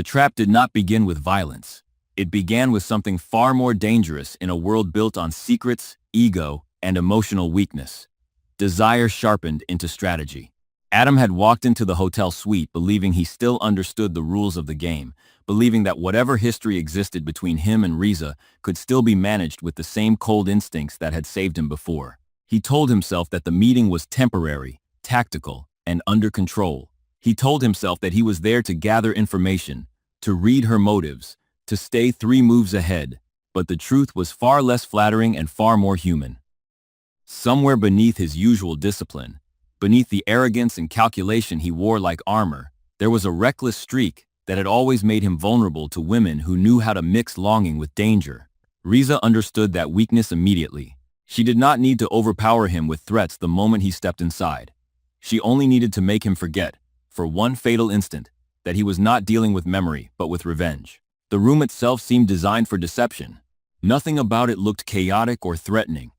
trap did not begin with violence. It began with something far more dangerous in a world built on secrets, ego, and emotional weakness. Desire sharpened into strategy. Adam had walked into the hotel suite believing he still understood the rules of the game, believing that whatever history existed between him and Riza could still be managed with the same cold instincts that had saved him before. He told himself that the meeting was temporary, tactical, and under control. He told himself that he was there to gather information, to read her motives, to stay 3 moves ahead, but the truth was far less flattering and far more human. Somewhere beneath his usual discipline, beneath the arrogance and calculation he wore like armor, there was a reckless streak that had always made him vulnerable to women who knew how to mix longing with danger. Riza understood that weakness immediately. She did not need to overpower him with threats the moment he stepped inside. She only needed to make him forget, for one fatal instant, that he was not dealing with memory but with revenge. The room itself seemed designed for deception. Nothing about it looked chaotic or threatening.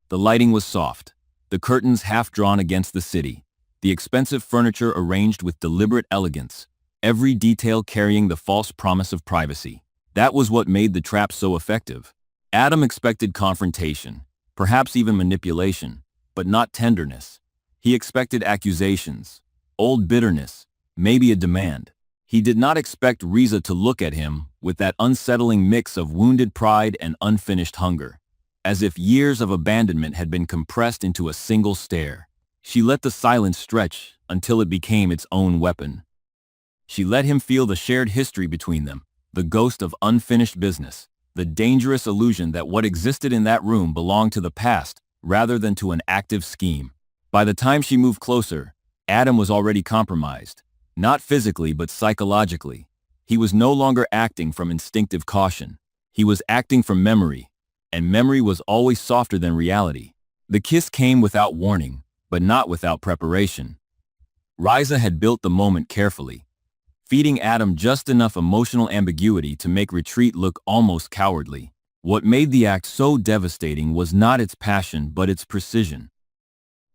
The lighting was soft, the curtains half drawn against the city, the expensive furniture arranged with deliberate elegance, every detail carrying the false promise of privacy. That was what made the trap so effective. Adam expected confrontation, perhaps even manipulation, but not tenderness. He expected accusations, old bitterness, maybe a demand. He did not expect Riza to look at him with that unsettling mix of wounded pride and unfinished hunger, as if years of abandonment had been compressed into a single stare. She let the silence stretch until it became its own weapon. She let him feel the shared history between them, the ghost of unfinished business, the dangerous illusion that what existed in that room belonged to the past rather than to an active scheme. By the time she moved closer, Adam was already compromised, not physically but psychologically. He was no longer acting from instinctive caution. He was acting from memory, and memory was always softer than reality. The kiss came without warning, but not without preparation. Riza had built the moment carefully, feeding Adam just enough emotional ambiguity to make retreat look almost cowardly. What made the act so devastating was not its passion but its precision.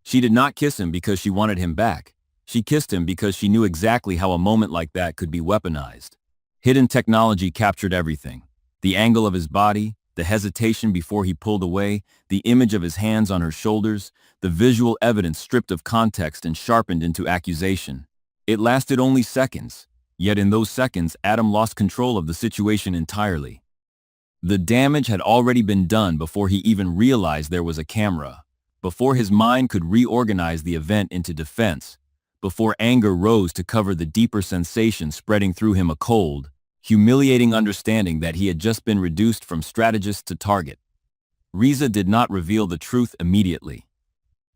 She did not kiss him because she wanted him back. She kissed him because she knew exactly how a moment like that could be weaponized. Hidden technology captured everything. The angle of his body, the hesitation before he pulled away, the image of his hands on her shoulders, the visual evidence stripped of context and sharpened into accusation. It lasted only seconds, yet in those seconds Adam lost control of the situation entirely. The damage had already been done before he even realized there was a camera, before his mind could reorganize the event into defense, before anger rose to cover the deeper sensation spreading through him, a cold, humiliating understanding that he had just been reduced from strategist to target. Riza did not reveal the truth immediately.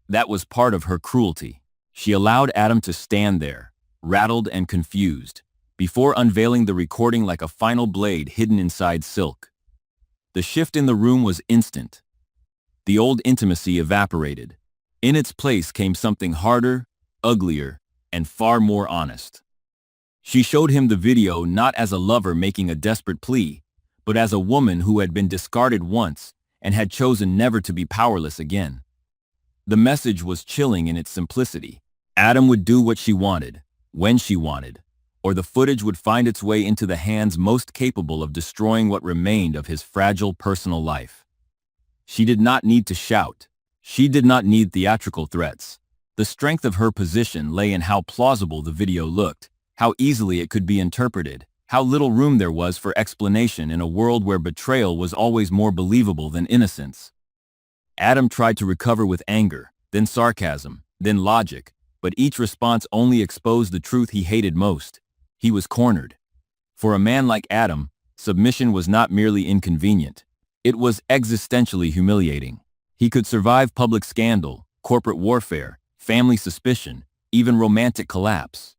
That was part of her cruelty. She allowed Adam to stand there, rattled and confused, before unveiling the recording like a final blade hidden inside silk. The shift in the room was instant. The old intimacy evaporated. In its place came something harder, uglier, and far more honest. She showed him the video not as a lover making a desperate plea, but as a woman who had been discarded once and had chosen never to be powerless again. The message was chilling in its simplicity. Adam would do what she wanted, when she wanted, or the footage would find its way into the hands most capable of destroying what remained of his fragile personal life. She did not need to shout. She did not need theatrical threats. The strength of her position lay in how plausible the video looked, how easily it could be interpreted, how little room there was for explanation in a world where betrayal was always more believable than innocence. Adam tried to recover with anger, then sarcasm, then logic, but each response only exposed the truth he hated most. He was cornered. For a man like Adam, submission was not merely inconvenient. It was existentially humiliating. He could survive public scandal, corporate warfare, family suspicion, even romantic collapse.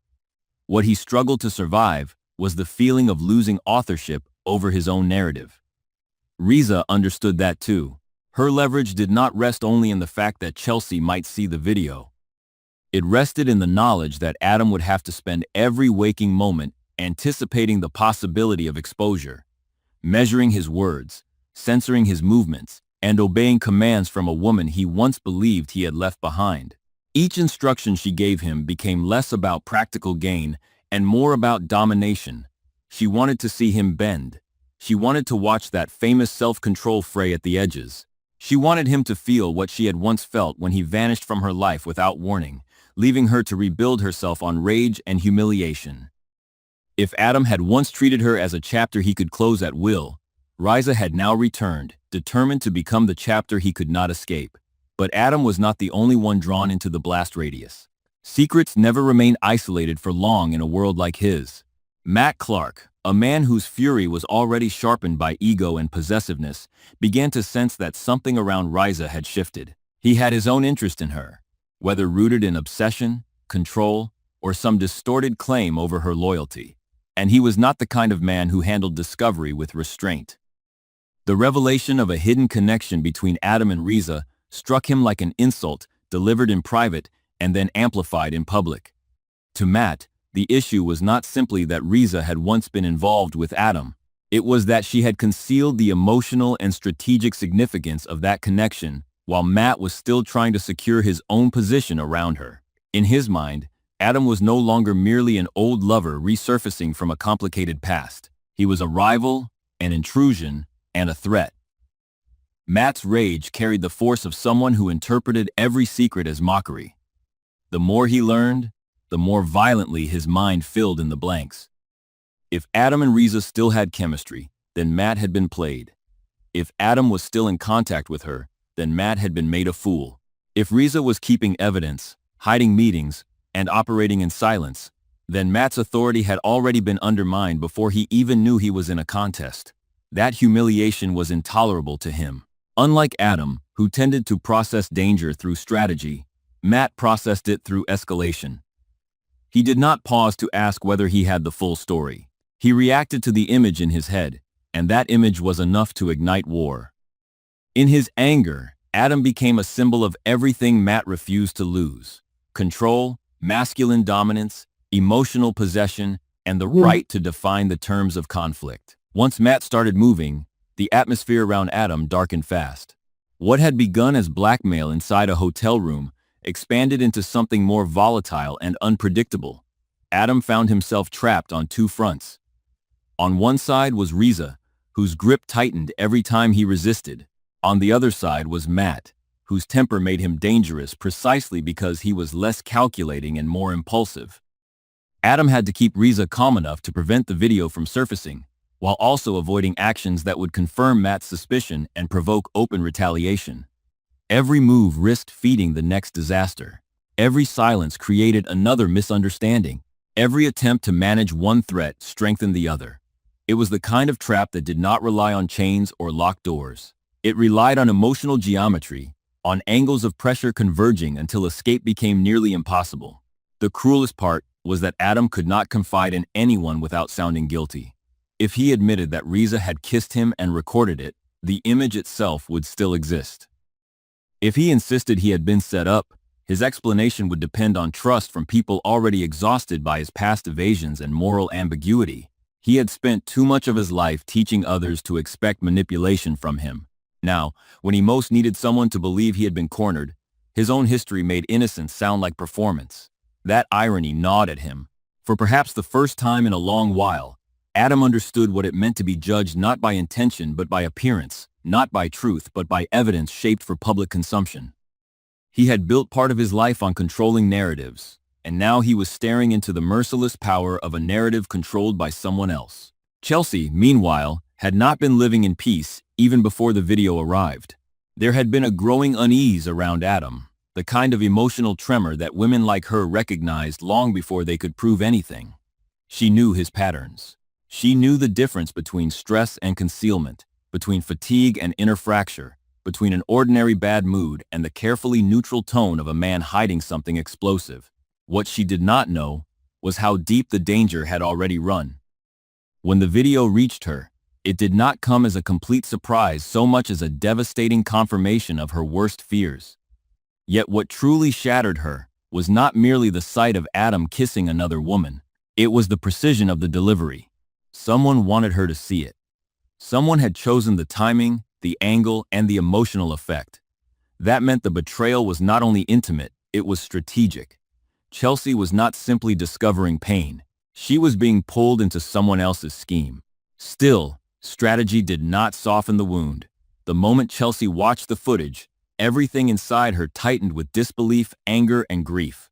What he struggled to survive was the feeling of losing authorship over his own narrative. Riza understood that too. Her leverage did not rest only in the fact that Chelsea might see the video. It rested in the knowledge that Adam would have to spend every waking moment anticipating the possibility of exposure, measuring his words, censoring his movements, and obeying commands from a woman he once believed he had left behind. Each instruction she gave him became less about practical gain and more about domination, She wanted to see him bend. She wanted to watch that famous self-control fray at the edges. She wanted him to feel what she had once felt when he vanished from her life without warning, leaving her to rebuild herself on rage and humiliation. If Adam had once treated her as a chapter he could close at will, Riza had now returned, determined to become the chapter he could not escape. But Adam was not the only one drawn into the blast radius. Secrets never remain isolated for long in a world like his. Matt Clark, a man whose fury was already sharpened by ego and possessiveness, began to sense that something around Riza had shifted. He had his own interest in her, whether rooted in obsession, control, or some distorted claim over her loyalty. And he was not the kind of man who handled discovery with restraint. The revelation of a hidden connection between Adam and Riza struck him like an insult delivered in private and then amplified in public. To Matt, the issue was not simply that Riza had once been involved with Adam. It was that she had concealed the emotional and strategic significance of that connection while Matt was still trying to secure his own position around her. In his mind, Adam was no longer merely an old lover resurfacing from a complicated past. He was a rival, an intrusion, and a threat. Matt's rage carried the force of someone who interpreted every secret as mockery. The more he learned, the more violently his mind filled in the blanks. If Adam and Riza still had chemistry, then Matt had been played. If Adam was still in contact with her, then Matt had been made a fool. If Riza was keeping evidence, hiding meetings, and operating in silence, then Matt's authority had already been undermined before he even knew he was in a contest. That humiliation was intolerable to him. Unlike Adam, who tended to process danger through strategy, Matt processed it through escalation. He did not pause to ask whether he had the full story. He reacted to the image in his head, and that image was enough to ignite war. In his anger, Adam became a symbol of everything Matt refused to lose: control, masculine dominance, emotional possession, and the right to define the terms of conflict. Once Matt started moving, the atmosphere around Adam darkened fast. What had begun as blackmail inside a hotel room expanded into something more volatile and unpredictable. Adam found himself trapped on two fronts. On one side was Riza, whose grip tightened every time he resisted. On the other side was Matt, whose temper made him dangerous precisely because he was less calculating and more impulsive. Adam had to keep Riza calm enough to prevent the video from surfacing, while also avoiding actions that would confirm Matt's suspicion and provoke open retaliation. Every move risked feeding the next disaster. Every silence created another misunderstanding. Every attempt to manage one threat strengthened the other. It was the kind of trap that did not rely on chains or locked doors. It relied on emotional geometry, on angles of pressure converging until escape became nearly impossible. The cruelest part was that Adam could not confide in anyone without sounding guilty. If he admitted that Riza had kissed him and recorded it, the image itself would still exist. If he insisted he had been set up, his explanation would depend on trust from people already exhausted by his past evasions and moral ambiguity. He had spent too much of his life teaching others to expect manipulation from him. Now, when he most needed someone to believe he had been cornered, his own history made innocence sound like performance. That irony gnawed at him. For perhaps the first time in a long while, Adam understood what it meant to be judged not by intention but by appearance, not by truth but by evidence shaped for public consumption. He had built part of his life on controlling narratives, and now he was staring into the merciless power of a narrative controlled by someone else. Chelsea, meanwhile, had not been living in peace even before the video arrived. There had been a growing unease around Adam, the kind of emotional tremor that women like her recognized long before they could prove anything. She knew his patterns. She knew the difference between stress and concealment, between fatigue and inner fracture, between an ordinary bad mood and the carefully neutral tone of a man hiding something explosive. What she did not know was how deep the danger had already run. When the video reached her, it did not come as a complete surprise so much as a devastating confirmation of her worst fears. Yet what truly shattered her was not merely the sight of Adam kissing another woman. It was the precision of the delivery. Someone wanted her to see it. Someone had chosen the timing, the angle, and the emotional effect. That meant the betrayal was not only intimate, it was strategic. Chelsea was not simply discovering pain. She was being pulled into someone else's scheme. Still, strategy did not soften the wound. The moment Chelsea watched the footage, everything inside her tightened with disbelief, anger, and grief.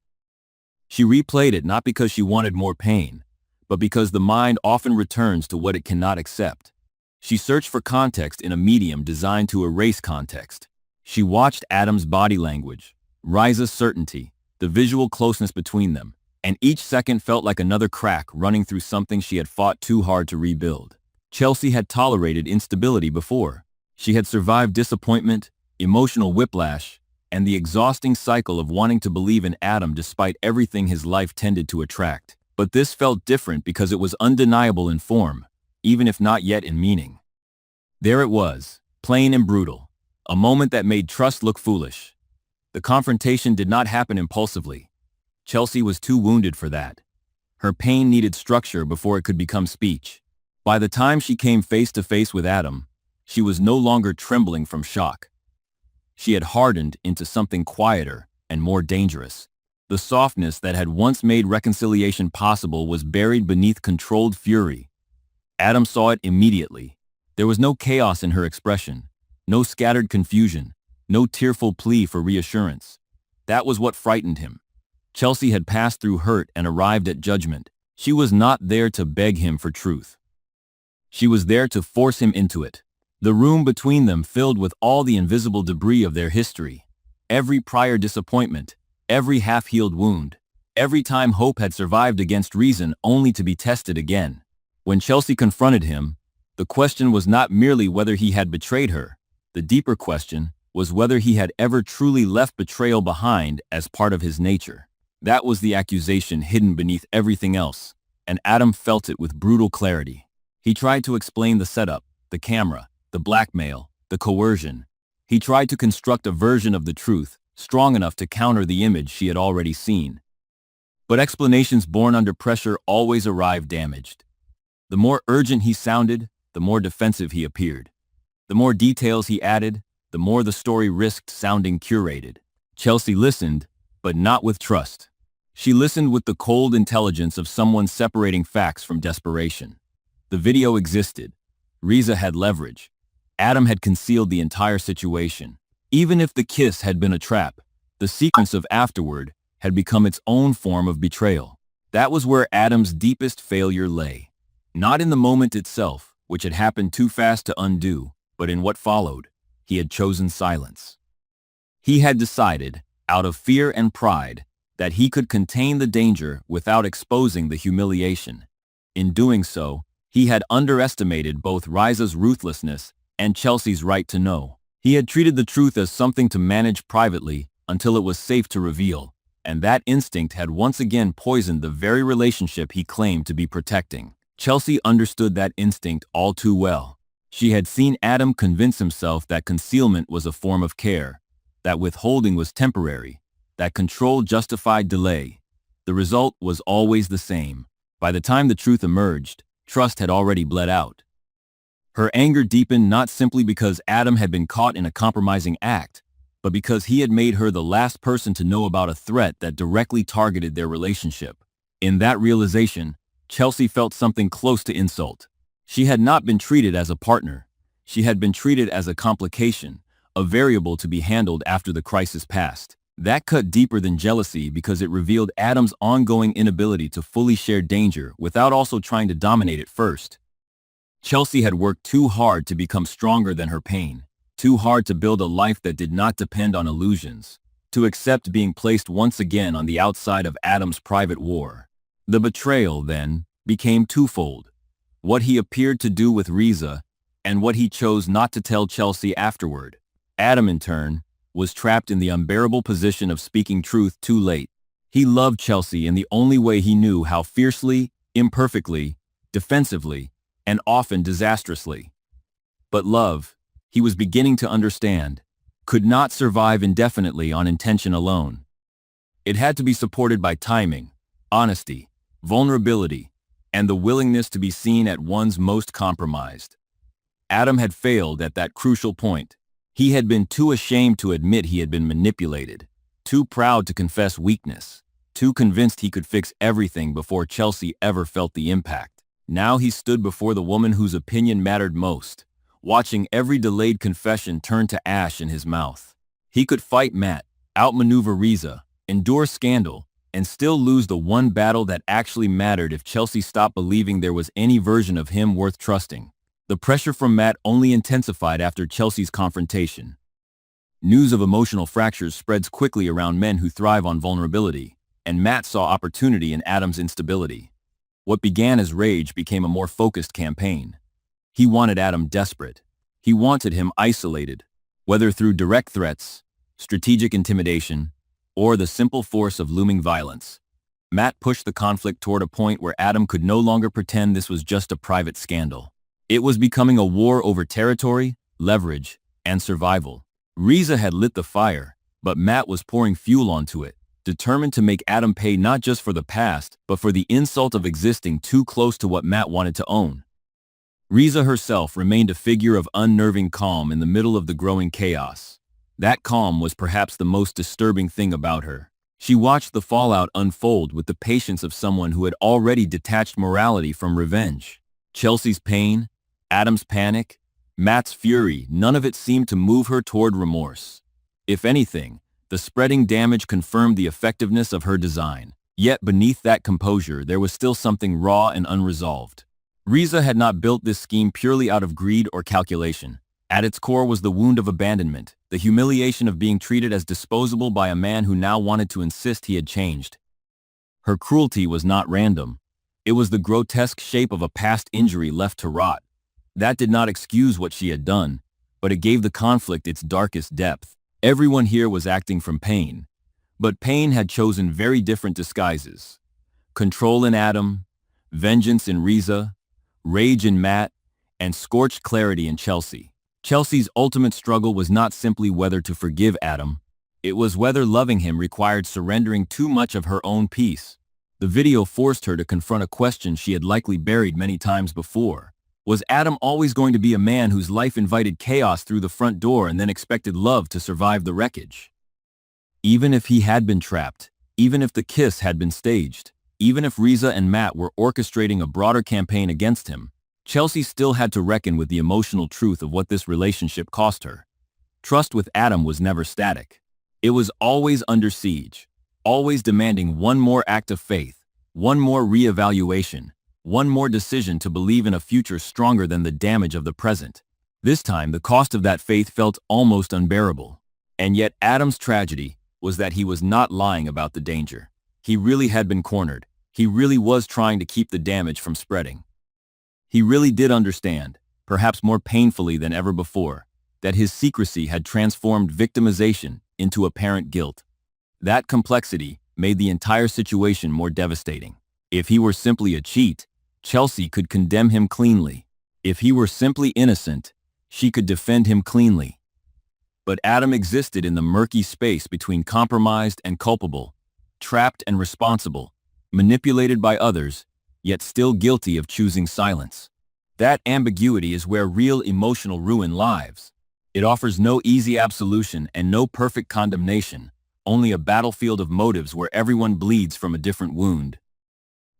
She replayed it not because she wanted more pain, but because the mind often returns to what it cannot accept. She searched for context in a medium designed to erase context. She watched Adam's body language, Riza's certainty, the visual closeness between them, and each second felt like another crack running through something she had fought too hard to rebuild. Chelsea had tolerated instability before. She had survived disappointment, emotional whiplash, and the exhausting cycle of wanting to believe in Adam despite everything his life tended to attract. But this felt different because it was undeniable in form, even if not yet in meaning. There it was, plain and brutal, a moment that made trust look foolish. The confrontation did not happen impulsively. Chelsea was too wounded for that. Her pain needed structure before it could become speech. By the time she came face to face with Adam, she was no longer trembling from shock. She had hardened into something quieter and more dangerous. The softness that had once made reconciliation possible was buried beneath controlled fury. Adam saw it immediately. There was no chaos in her expression, no scattered confusion, no tearful plea for reassurance. That was what frightened him. Chelsea had passed through hurt and arrived at judgment. She was not there to beg him for truth. She was there to force him into it. The room between them filled with all the invisible debris of their history. Every prior disappointment, every half-healed wound, every time hope had survived against reason only to be tested again. When Chelsea confronted him, the question was not merely whether he had betrayed her. The deeper question was whether he had ever truly left betrayal behind as part of his nature. That was the accusation hidden beneath everything else, and Adam felt it with brutal clarity. He tried to explain the setup, the camera, the blackmail, the coercion. He tried to construct a version of the truth, strong enough to counter the image she had already seen. But explanations born under pressure always arrived damaged. The more urgent he sounded, the more defensive he appeared. The more details he added, the more the story risked sounding curated. Chelsea listened, but not with trust. She listened with the cold intelligence of someone separating facts from desperation. The video existed. Riza had leverage. Adam had concealed the entire situation. Even if the kiss had been a trap, the sequence of afterward had become its own form of betrayal. That was where Adam's deepest failure lay. Not in the moment itself, which had happened too fast to undo, but in what followed. He had chosen silence. He had decided, out of fear and pride, that he could contain the danger without exposing the humiliation. In doing so, he had underestimated both Riza's ruthlessness and Chelsea's right to know. He had treated the truth as something to manage privately until it was safe to reveal, and that instinct had once again poisoned the very relationship he claimed to be protecting. Chelsea understood that instinct all too well. She had seen Adam convince himself that concealment was a form of care, that withholding was temporary, that control justified delay. The result was always the same. By the time the truth emerged, trust had already bled out. Her anger deepened not simply because Adam had been caught in a compromising act, but because he had made her the last person to know about a threat that directly targeted their relationship. In that realization, Chelsea felt something close to insult. She had not been treated as a partner. She had been treated as a complication, a variable to be handled after the crisis passed. That cut deeper than jealousy because it revealed Adam's ongoing inability to fully share danger without also trying to dominate it first. Chelsea had worked too hard to become stronger than her pain, too hard to build a life that did not depend on illusions, to accept being placed once again on the outside of Adam's private war. The betrayal, then, became twofold: what he appeared to do with Riza, and what he chose not to tell Chelsea afterward. Adam, in turn, was trapped in the unbearable position of speaking truth too late. He loved Chelsea in the only way he knew how: fiercely, imperfectly, defensively, and often disastrously. But love, he was beginning to understand, could not survive indefinitely on intention alone. It had to be supported by timing, honesty, vulnerability, and the willingness to be seen at one's most compromised. Adam had failed at that crucial point. He had been too ashamed to admit he had been manipulated, too proud to confess weakness, too convinced he could fix everything before Chelsea ever felt the impact. Now he stood before the woman whose opinion mattered most, watching every delayed confession turn to ash in his mouth. He could fight Matt, outmaneuver Riza, endure scandal, and still lose the one battle that actually mattered if Chelsea stopped believing there was any version of him worth trusting. The pressure from Matt only intensified after Chelsea's confrontation. News of emotional fractures spreads quickly around men who thrive on vulnerability, and Matt saw opportunity in Adam's instability. What began as rage became a more focused campaign. He wanted Adam desperate. He wanted him isolated, whether through direct threats, strategic intimidation, or the simple force of looming violence. Matt pushed the conflict toward a point where Adam could no longer pretend this was just a private scandal. It was becoming a war over territory, leverage, and survival. Riza had lit the fire, but Matt was pouring fuel onto it, determined to make Adam pay not just for the past, but for the insult of existing too close to what Matt wanted to own. Riza herself remained a figure of unnerving calm in the middle of the growing chaos. That calm was perhaps the most disturbing thing about her. She watched the fallout unfold with the patience of someone who had already detached morality from revenge. Chelsea's pain, Adam's panic, Matt's fury, none of it seemed to move her toward remorse. If anything, the spreading damage confirmed the effectiveness of her design. Yet beneath that composure, there was still something raw and unresolved. Riza had not built this scheme purely out of greed or calculation. At its core was the wound of abandonment, the humiliation of being treated as disposable by a man who now wanted to insist he had changed. Her cruelty was not random. It was the grotesque shape of a past injury left to rot. That did not excuse what she had done, but it gave the conflict its darkest depth. Everyone here was acting from pain, but pain had chosen very different disguises. Control in Adam, vengeance in Riza, rage in Matt, and scorched clarity in Chelsea. Chelsea's ultimate struggle was not simply whether to forgive Adam. It was whether loving him required surrendering too much of her own peace. The video forced her to confront a question she had likely buried many times before. Was Adam always going to be a man whose life invited chaos through the front door and then expected love to survive the wreckage? Even if he had been trapped, even if the kiss had been staged, even if Riza and Matt were orchestrating a broader campaign against him, Chelsea still had to reckon with the emotional truth of what this relationship cost her. Trust with Adam was never static. It was always under siege, always demanding one more act of faith, one more reevaluation, one more decision to believe in a future stronger than the damage of the present. This time, the cost of that faith felt almost unbearable. And yet Adam's tragedy was that he was not lying about the danger. He really had been cornered. He really was trying to keep the damage from spreading. He really did understand, perhaps more painfully than ever before, that his secrecy had transformed victimization into apparent guilt. That complexity made the entire situation more devastating. If he were simply a cheat, Chelsea could condemn him cleanly. If he were simply innocent, she could defend him cleanly. But Adam existed in the murky space between compromised and culpable, trapped and responsible, manipulated by others, yet still guilty of choosing silence. That ambiguity is where real emotional ruin lies. It offers no easy absolution and no perfect condemnation, only a battlefield of motives where everyone bleeds from a different wound.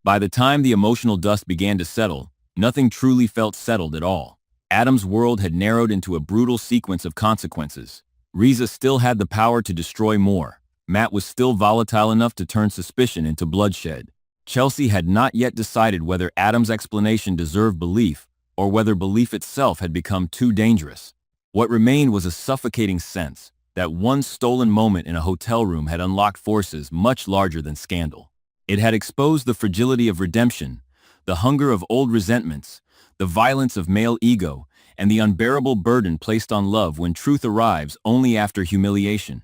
By the time the emotional dust began to settle, nothing truly felt settled at all. Adam's world had narrowed into a brutal sequence of consequences. Riza still had the power to destroy more. Matt was still volatile enough to turn suspicion into bloodshed. Chelsea had not yet decided whether Adam's explanation deserved belief or whether belief itself had become too dangerous. What remained was a suffocating sense that one stolen moment in a hotel room had unlocked forces much larger than scandal. It had exposed the fragility of redemption, the hunger of old resentments, the violence of male ego, and the unbearable burden placed on love when truth arrives only after humiliation.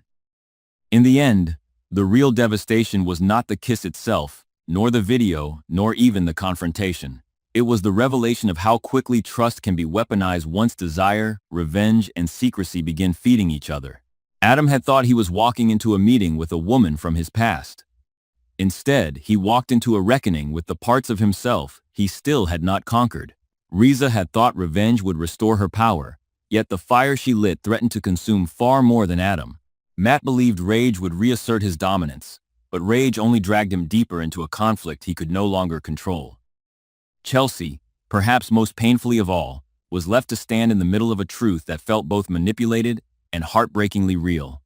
In the end, the real devastation was not the kiss itself, nor the video, nor even the confrontation. It was the revelation of how quickly trust can be weaponized once desire, revenge, and secrecy begin feeding each other. Adam had thought he was walking into a meeting with a woman from his past. Instead, he walked into a reckoning with the parts of himself he still had not conquered. Riza had thought revenge would restore her power, yet the fire she lit threatened to consume far more than Adam. Matt believed rage would reassert his dominance, but rage only dragged him deeper into a conflict he could no longer control. Chelsea, perhaps most painfully of all, was left to stand in the middle of a truth that felt both manipulated and heartbreakingly real.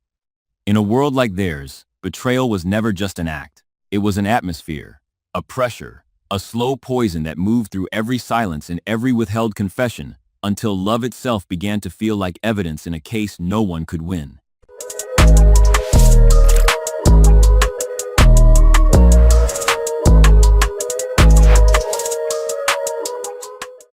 In a world like theirs, betrayal was never just an act. It was an atmosphere, a pressure, a slow poison that moved through every silence and every withheld confession until love itself began to feel like evidence in a case no one could win.